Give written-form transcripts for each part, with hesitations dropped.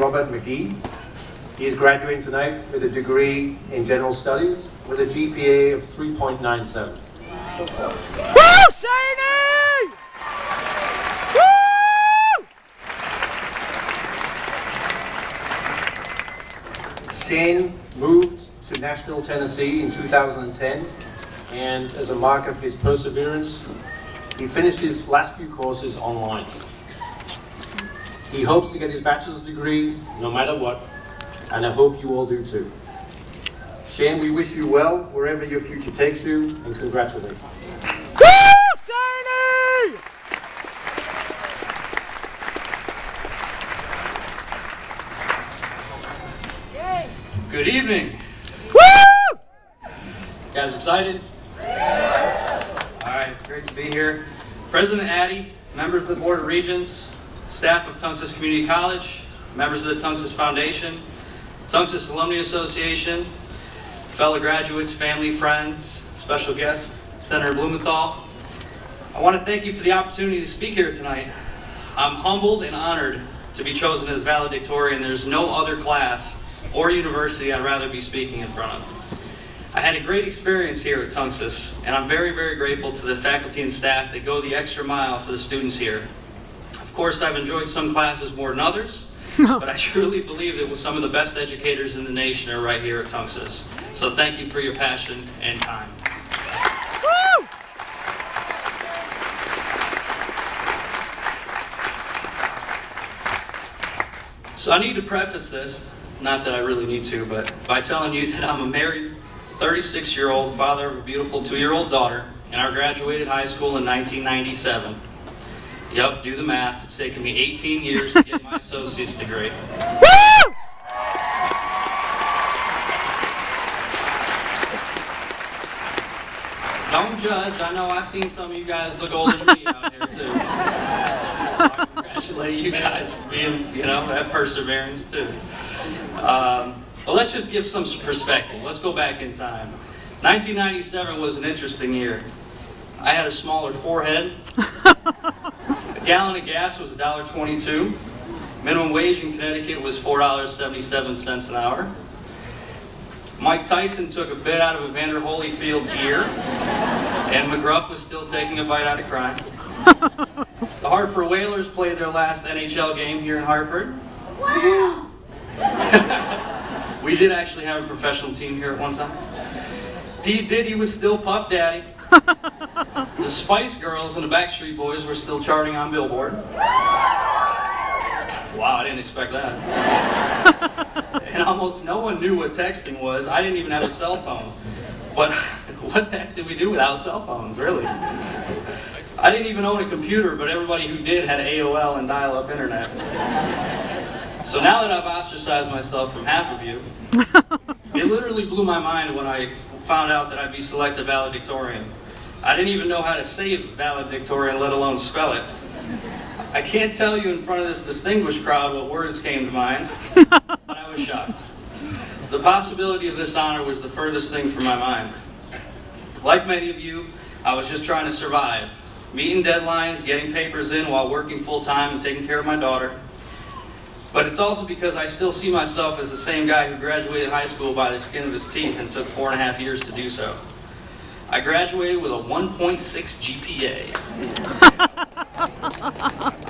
Robert Mcgee. He is graduating tonight with a degree in General Studies with a GPA of 3.97. Woo, Shane! Woo! Shane moved to Nashville, Tennessee in 2010, and as a mark of his perseverance, he finished his last few courses online. He hopes to get his bachelor's degree no matter what, and I hope you all do too. Shane, we wish you well wherever your future takes you, and congratulations. Woo, Shane! Good evening. Woo! You guys excited? All right, great to be here. President Addy, members of the Board of Regents, staff of Tunxis Community College, members of the Tunxis Foundation, Tunxis Alumni Association, fellow graduates, family, friends, special guest, Senator Blumenthal. I want to thank you for the opportunity to speak here tonight. I'm humbled and honored to be chosen as valedictorian. There's no other class or university I'd rather be speaking in front of. I had a great experience here at Tunxis, and I'm very, very grateful to the faculty and staff that go the extra mile for the students here. Of course, I've enjoyed some classes more than others, but I truly believe that some of the best educators in the nation are right here at Tunxis. So thank you for your passion and time. Woo! So I need to preface this, not that I really need to, but by telling you that I'm a married 36-year-old father of a beautiful 2-year-old daughter, and I graduated high school in 1997. Yep, do the math. It's taken me 18 years to get my associate's degree. Woo! Don't judge. I know I've seen some of you guys look older than me out here too. I congratulate you guys for being, that perseverance too. Well, let's just give some perspective. Let's go back in time. 1997 was an interesting year. I had a smaller forehead. A gallon of gas was $1.22. Minimum wage in Connecticut was $4.77 an hour. Mike Tyson took a bit out of Evander Holyfield's ear, and McGruff was still taking a bite out of crime. The Hartford Whalers played their last NHL game here in Hartford. Wow! We did actually have a professional team here at one time. P. Diddy was still Puff Daddy. The Spice Girls and the Backstreet Boys were still charting on Billboard. Wow, I didn't expect that. And almost no one knew what texting was. I didn't even have a cell phone. But what the heck did we do without cell phones, really? I didn't even own a computer, but everybody who did had AOL and dial-up internet. So now that I've ostracized myself from half of you, it literally blew my mind when I found out that I'd be selected valedictorian. I didn't even know how to say valedictorian, let alone spell it. I can't tell you in front of this distinguished crowd what words came to mind, but I was shocked. The possibility of this honor was the furthest thing from my mind. Like many of you, I was just trying to survive, meeting deadlines, getting papers in while working full-time and taking care of my daughter. But it's also because I still see myself as the same guy who graduated high school by the skin of his teeth and took 4.5 years to do so. I graduated with a 1.6 GPA.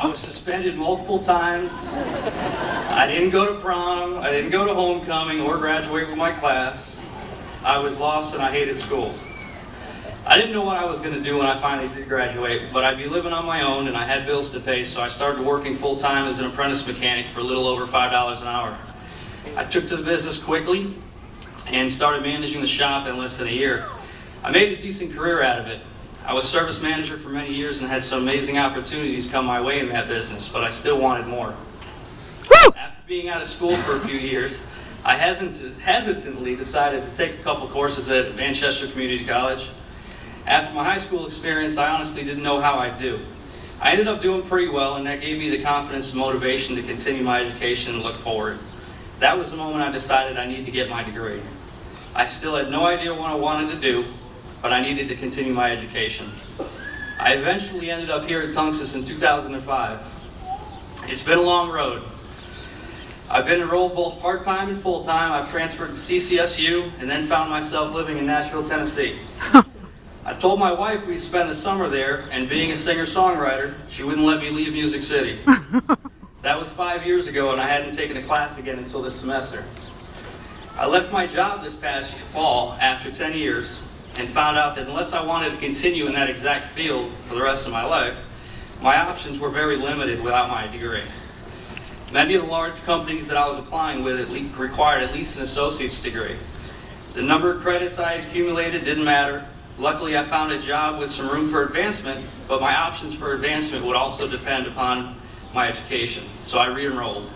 I was suspended multiple times. I didn't go to prom, I didn't go to homecoming or graduate with my class. I was lost and I hated school. I didn't know what I was going to do when I finally did graduate, but I'd be living on my own and I had bills to pay, so I started working full-time as an apprentice mechanic for a little over $5 an hour. I took to the business quickly and started managing the shop in less than a year. I made a decent career out of it. I was service manager for many years and had some amazing opportunities come my way in that business, but I still wanted more. Woo! After being out of school for a few years, I hesitantly decided to take a couple courses at Manchester Community College. After my high school experience, I honestly didn't know how I'd do. I ended up doing pretty well, and that gave me the confidence and motivation to continue my education and look forward. That was the moment I decided I needed to get my degree. I still had no idea what I wanted to do, but I needed to continue my education. I eventually ended up here at Tunxis in 2005. It's been a long road. I've been enrolled both part-time and full-time. I've transferred to CCSU and then found myself living in Nashville, Tennessee. I told my wife we'd spend the summer there, and being a singer-songwriter, she wouldn't let me leave Music City. That was 5 years ago, and I hadn't taken a class again until this semester. I left my job this past fall after 10 years and found out that unless I wanted to continue in that exact field for the rest of my life, my options were very limited without my degree. Many of the large companies that I was applying with required at least an associate's degree. The number of credits I had accumulated didn't matter. Luckily, I found a job with some room for advancement, but my options for advancement would also depend upon my education, so I re-enrolled.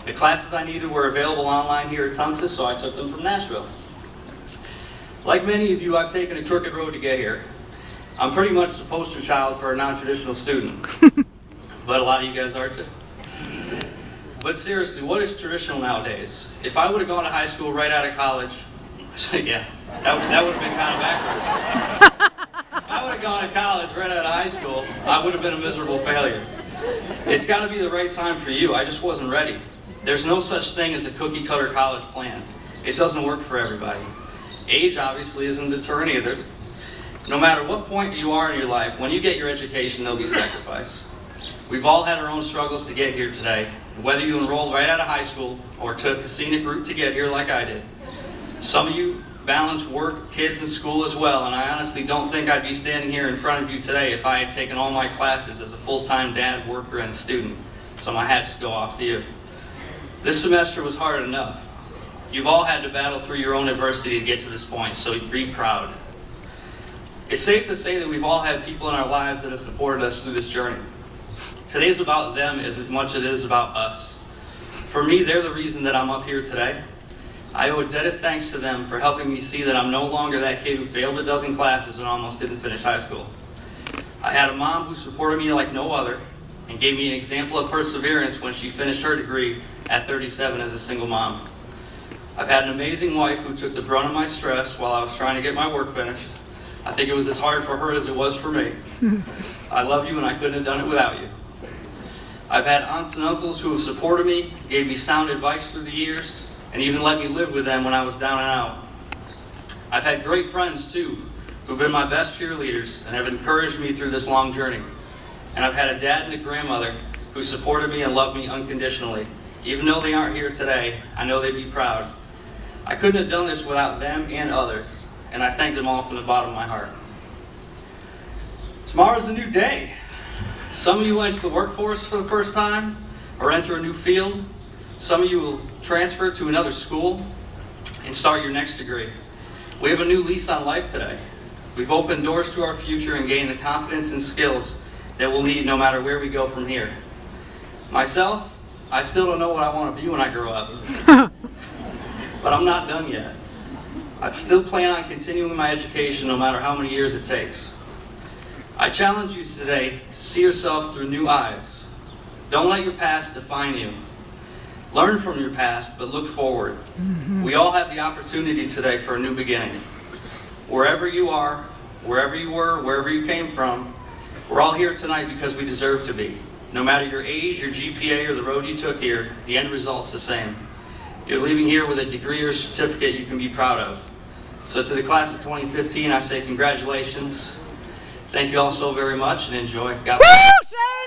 The classes I needed were available online here at Tunxis, so I took them from Nashville. Like many of you, I've taken a crooked road to get here. I'm pretty much the poster child for a non-traditional student, but a lot of you guys are too. But seriously, what is traditional nowadays? If I would have gone to high school right out of college, yeah, that would have been kind of backwards. If I would have gone to college right out of high school, I would have been a miserable failure. It's got to be the right time for you. I just wasn't ready. There's no such thing as a cookie-cutter college plan. It doesn't work for everybody. Age obviously isn't a deterrent either. No matter what point you are in your life, when you get your education, there'll be sacrifice. We've all had our own struggles to get here today. Whether you enrolled right out of high school or took a scenic route to get here like I did. Some of you balance work, kids, and school as well, and I honestly don't think I'd be standing here in front of you today if I had taken all my classes as a full-time dad, worker, and student. So my hats go off to you. This semester was hard enough. You've all had to battle through your own adversity to get to this point, so be proud. It's safe to say that we've all had people in our lives that have supported us through this journey. Today's about them as much as it is about us. For me, they're the reason that I'm up here today. I owe a debt of thanks to them for helping me see that I'm no longer that kid who failed a dozen classes and almost didn't finish high school. I had a mom who supported me like no other and gave me an example of perseverance when she finished her degree at 37 as a single mom. I've had an amazing wife who took the brunt of my stress while I was trying to get my work finished. I think it was as hard for her as it was for me. I love you and I couldn't have done it without you. I've had aunts and uncles who have supported me, gave me sound advice through the years, and even let me live with them when I was down and out. I've had great friends too, who've been my best cheerleaders and have encouraged me through this long journey. And I've had a dad and a grandmother who supported me and loved me unconditionally. Even though they aren't here today, I know they'd be proud. I couldn't have done this without them and others, and I thank them all from the bottom of my heart. Tomorrow's a new day. Some of you will enter the workforce for the first time or enter a new field. Some of you will transfer to another school and start your next degree. We have a new lease on life today. We've opened doors to our future and gained the confidence and skills that we'll need no matter where we go from here. Myself, I still don't know what I want to be when I grow up. But I'm not done yet. I still plan on continuing my education no matter how many years it takes. I challenge you today to see yourself through new eyes. Don't let your past define you. Learn from your past, but look forward. We all have the opportunity today for a new beginning. Wherever you are, wherever you were, wherever you came from, we're all here tonight because we deserve to be. No matter your age, your GPA, or the road you took here, the end result's the same. You're leaving here with a degree or certificate you can be proud of. So to the class of 2015, I say congratulations. Thank you all so very much and enjoy. God bless. Woo!